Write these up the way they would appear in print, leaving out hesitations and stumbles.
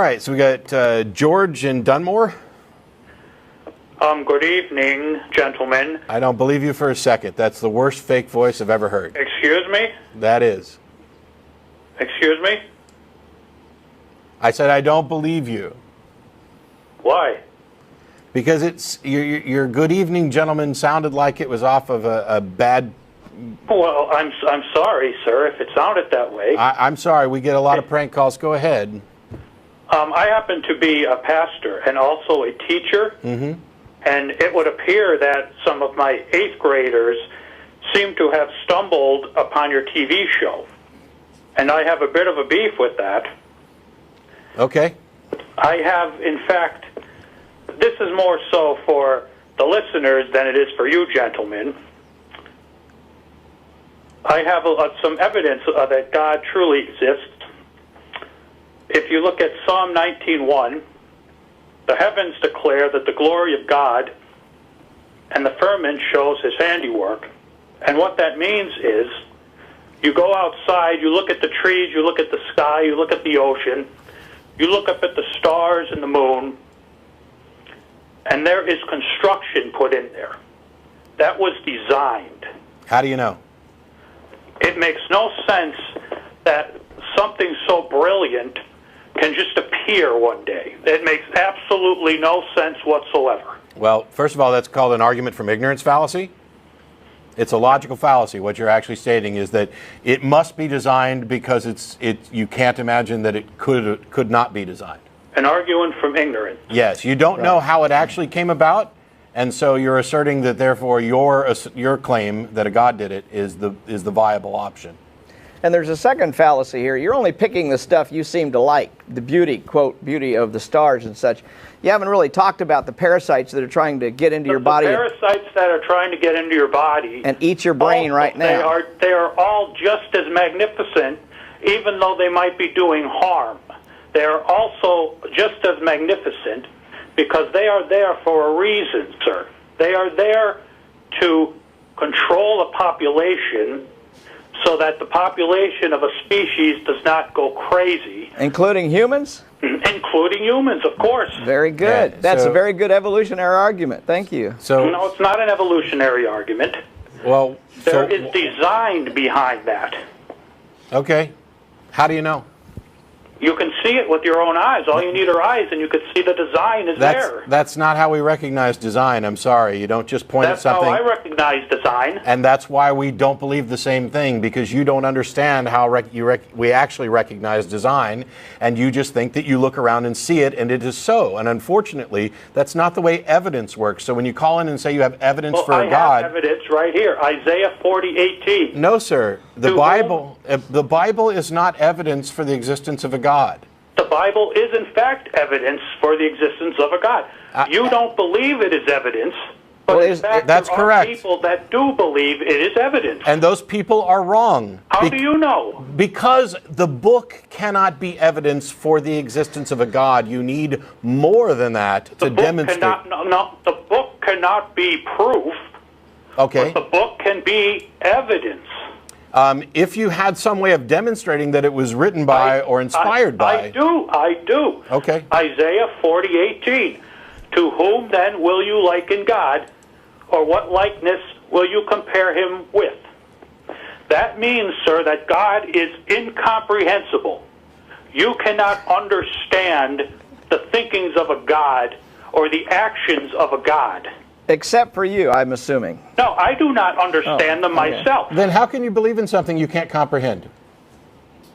All right, so we got George in Dunmore. Good evening, gentlemen. I don't believe you for a second. That's the worst fake voice I've ever heard. Excuse me? That is. Excuse me? I said I don't believe you. Why? Because it's your good evening, gentlemen, sounded like it was off of a bad... Well, I'm sorry, sir, if it sounded that way. I'm sorry, we get a lot of prank calls. Go ahead. I happen to be a pastor and also a teacher, and it would appear that some of my 8th graders seem to have stumbled upon your TV show, and I have a bit of a beef with that. Okay. I have, in fact, this is more so for the listeners than it is for you gentlemen. I have some evidence that God truly exists. If you look at Psalm 19:1, the heavens declare that the glory of God, and the firmament shows his handiwork. And what that means is, you go outside, you look at the trees, you look at the sky, you look at the ocean, you look up at the stars and the moon, and there is construction put in there. That was designed. How do you know? It makes no sense that something so brilliant can just appear one day. It makes absolutely no sense whatsoever. Well, first of all, that's called an argument from ignorance fallacy. It's a logical fallacy. What you're actually stating is that it must be designed because you can't imagine that it could not be designed. An argument from ignorance. Yes, you don't know how it actually came about, and so you're asserting that therefore your claim that a God did it is the viable option. And there's a second fallacy here. You're only picking the stuff you seem to like, the beauty, quote, beauty of the stars and such. You haven't really talked about the parasites that are trying to get into your body. The parasites that are trying to get into your body. And eat your brain right now. They are all just as magnificent, even though they might be doing harm. They are also just as magnificent because they are there for a reason, sir. They are there to control a population so that the population of a species does not go crazy. Including humans? Including humans, of course. Very good. Yeah, that's a very good evolutionary argument. Thank you. No, it's not an evolutionary argument. Well, there is design behind that. Okay. How do you know? You can see it with your own eyes. All you need are eyes, and you can see the design is there. That's not how we recognize design. I'm sorry. You don't just point at something. That's how I recognize design. And that's why we don't believe the same thing, because you don't understand how we actually recognize design, and you just think that you look around and see it, and it is so. And unfortunately, that's not the way evidence works. So when you call in and say you have evidence for a God... I have evidence right here. Isaiah 40:18. No, sir. The Bible is not evidence for the existence of a God. The Bible is, in fact, evidence for the existence of a God. You don't believe it is evidence, but in fact, that's there correct. are people that do believe it is evidence. And those people are wrong. How do you know? Because the book cannot be evidence for the existence of a God. You need more than that to demonstrate. The book cannot be proof. Okay. But the book can be evidence. If you had some way of demonstrating that it was written by or inspired by... I do. Okay. Isaiah 40:18. To whom then will you liken God, or what likeness will you compare him with? That means, sir, that God is incomprehensible. You cannot understand the thinkings of a God or the actions of a God. Except for you, I'm assuming. No, I do not understand them myself. Then how can you believe in something you can't comprehend?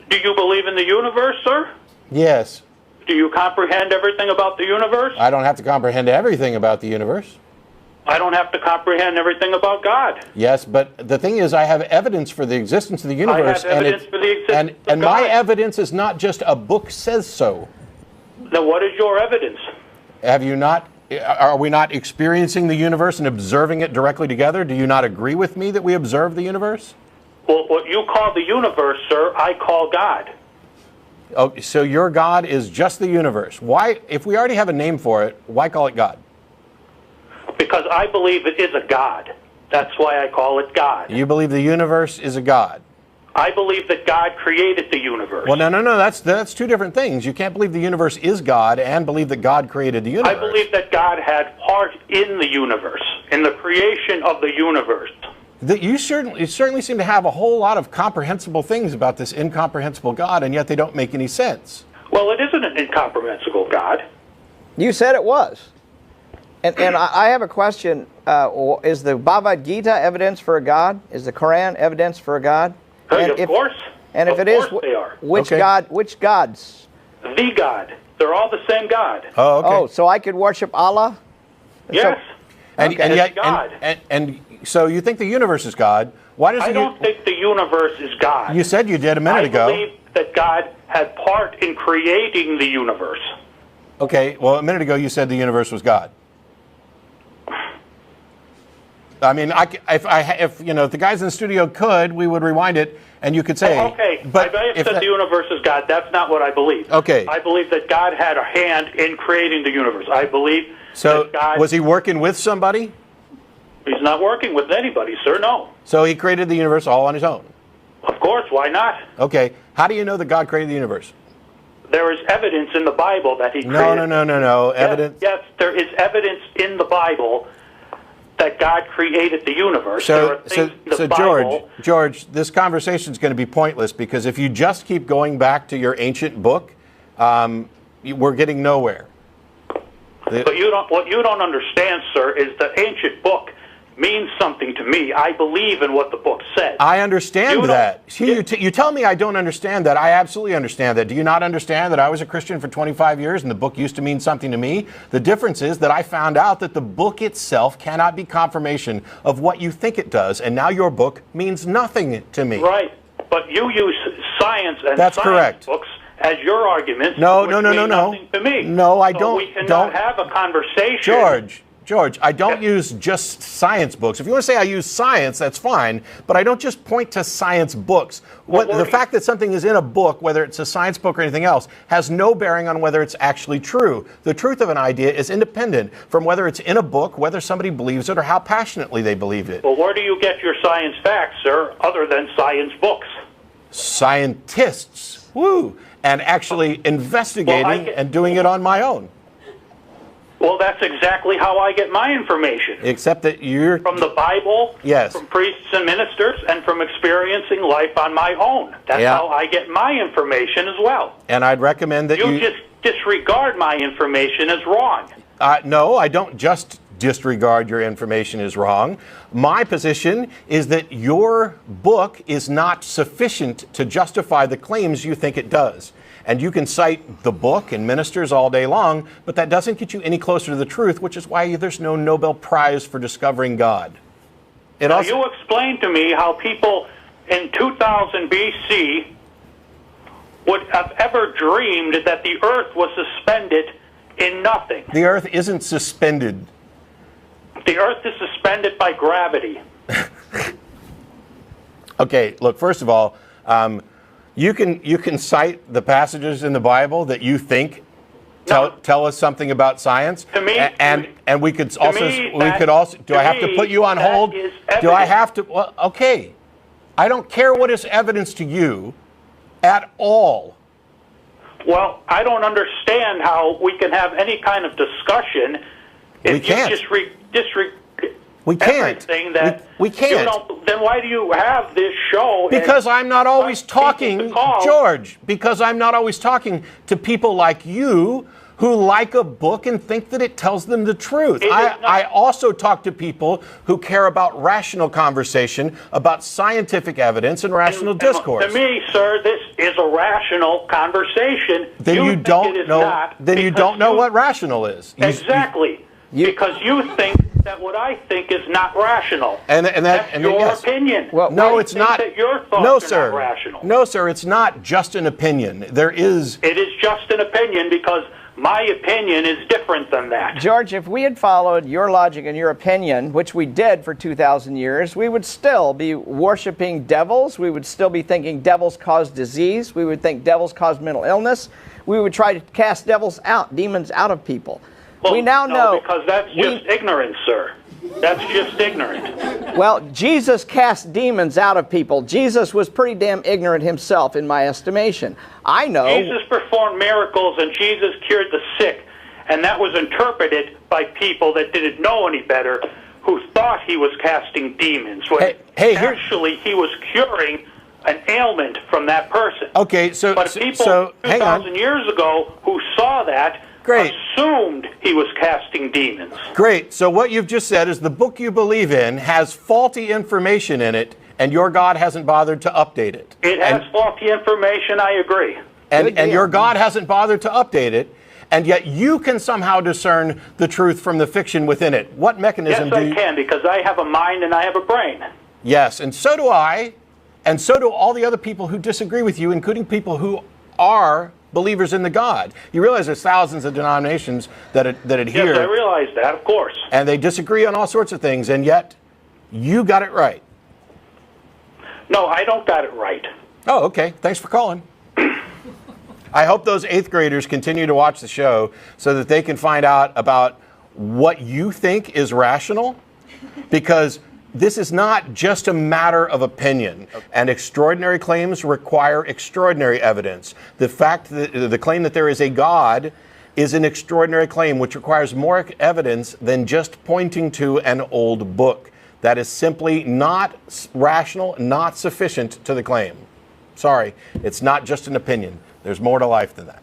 Do you believe in the universe, sir? Yes. Do you comprehend everything about the universe? I don't have to comprehend everything about the universe. I don't have to comprehend everything about God. Yes, but the thing is, I have evidence for the existence of the universe. I have evidence for the existence of and God. my evidence is not just a book says so. Then what is your evidence? Have you not... Are we not experiencing the universe and observing it directly together? Do you not agree with me that we observe the universe? Well, what you call the universe, sir, I call God. Oh, so your God is just the universe. Why, if we already have a name for it, why call it God? Because I believe it is a God. That's why I call it God. You believe the universe is a God? I believe that God created the universe. Well, no. That's two different things. You can't believe the universe is God and believe that God created the universe. I believe that God had part in the universe, in the creation of the universe. You certainly seem to have a whole lot of comprehensible things about this incomprehensible God, and yet they don't make any sense. Well, it isn't an incomprehensible God. You said it was. And I have a question. Is the Bhagavad Gita evidence for a God? Is the Quran evidence for a God? Of course. And if it is, they are. Which Okay. God? Which gods? The God. They're all the same God. Oh, okay. Oh, so I could worship Allah? Yes. and okay. yet, God. and so you think the universe is God? Why does I don't think the universe is God. You said you did a minute I ago. believe that God had part in creating the universe. Okay, well, a minute ago you said the universe was God. I mean, if you know, if the guys in the studio could, we would rewind it, and you could say. Okay, but I have said the universe is God. That's not what I believe. Okay. I believe that God had a hand in creating the universe. I believe So that God... was he working with somebody? He's not working with anybody, sir, no. So he created the universe all on his own. Of course, why not? Okay, how do you know that God created the universe? There is evidence in the Bible that he No. created... Evidence. Yes, there is evidence in the Bible that God created the universe. There So, are things in the so Bible... George, this conversation is going to be pointless because if you just keep going back to your ancient book, we're getting nowhere. But what you don't understand, sir, is the ancient book means something to me. I believe in what the book says. I understand You that. don't- You tell me I don't understand that. I absolutely understand that. Do you not understand that I was a Christian for 25 years and the book used to mean something to me? The difference is that I found out that the book itself cannot be confirmation of what you think it does, and now your book means nothing to me. Right, but you use science and That's science correct. books as your arguments. No, which no. mean nothing to me. No, I So don't- We cannot don't- have a conversation. George, I don't use just science books. If you want to say I use science, that's fine, but I don't just point to science books. The fact that something is in a book, whether it's a science book or anything else, has no bearing on whether it's actually true. The truth of an idea is independent from whether it's in a book, whether somebody believes it, or how passionately they believe it. Well, where do you get your science facts, sir, other than science books? Scientists, woo, and actually investigating and doing it on my own. Well, that's exactly how I get my information. Except that you're... From the Bible, Yes. from priests and ministers, and from experiencing life on my own. That's Yeah. how I get my information as well. And I'd recommend that You just disregard my information as wrong. No, I don't just disregard your information as wrong. My position is that your book is not sufficient to justify the claims you think it does. And you can cite the book and ministers all day long, but that doesn't get you any closer to the truth, which is why there's no Nobel Prize for discovering God. Now, you explained to me how people in 2000 BC would have ever dreamed that the earth was suspended in nothing. The earth isn't suspended. The earth is suspended by gravity. Okay, look, first of all, you can cite the passages in the Bible that you think tell us something about science. To me, and we could to also me, do I have to put you on that hold? is Do I evidence. have to? Well, okay. I don't care what is evidence to you at all. Well, I don't understand how we can have any kind of discussion if We can't. you disregard We can't. everything that We can't. You don't, then why do you have this show? Because I'm not always people talking, to call? George, because I'm not always talking to people like you who like a book and think that it tells them the truth. It is not- I also talk to people who care about rational conversation, about scientific evidence and rational discourse. To me, sir, this is a rational conversation. Then you think don't it is know. not Then you because don't know what rational is. Exactly. Because you think that what I think is not rational. That's your yes. opinion. Well, No, I it's think not. That your thoughts No, are sir. not rational. No, sir. It's not just an opinion. There is. It is just an opinion because my opinion is different than that. George, if we had followed your logic and your opinion, which we did for 2,000 years, we would still be worshiping devils. We would still be thinking devils cause disease. We would think devils cause mental illness. We would try to cast devils out, demons out of people. Well, we now no, know. because that's just ignorance, sir. That's just ignorant. Well, Jesus cast demons out of people. Jesus was pretty damn ignorant himself, in my estimation. I know. Jesus performed miracles and Jesus cured the sick, and that was interpreted by people that didn't know any better, who thought he was casting demons, when actually he was curing an ailment from that person. Okay, but people 2,000 years ago who saw that assumed he was casting demons. Great. So what you've just said is the book you believe in has faulty information in it, and your God hasn't bothered to update it. It has faulty information, I agree. And your God hasn't bothered to update it, and yet you can somehow discern the truth from the fiction within it. What mechanism do you... Yes, I can, because I have a mind and I have a brain. Yes, and so do I, and so do all the other people who disagree with you, including people who are believers in the God. You realize there's thousands of denominations that adhere. Yes, I realize that, of course. And they disagree on all sorts of things, and yet you got it right. No, I don't got it right. Oh, okay. Thanks for calling. I hope those 8th graders continue to watch the show so that they can find out about what you think is rational, because this is not just a matter of opinion, and extraordinary claims require extraordinary evidence. The fact that the claim that there is a God is an extraordinary claim which requires more evidence than just pointing to an old book. That is simply not rational, not sufficient to the claim. Sorry, it's not just an opinion. There's more to life than that.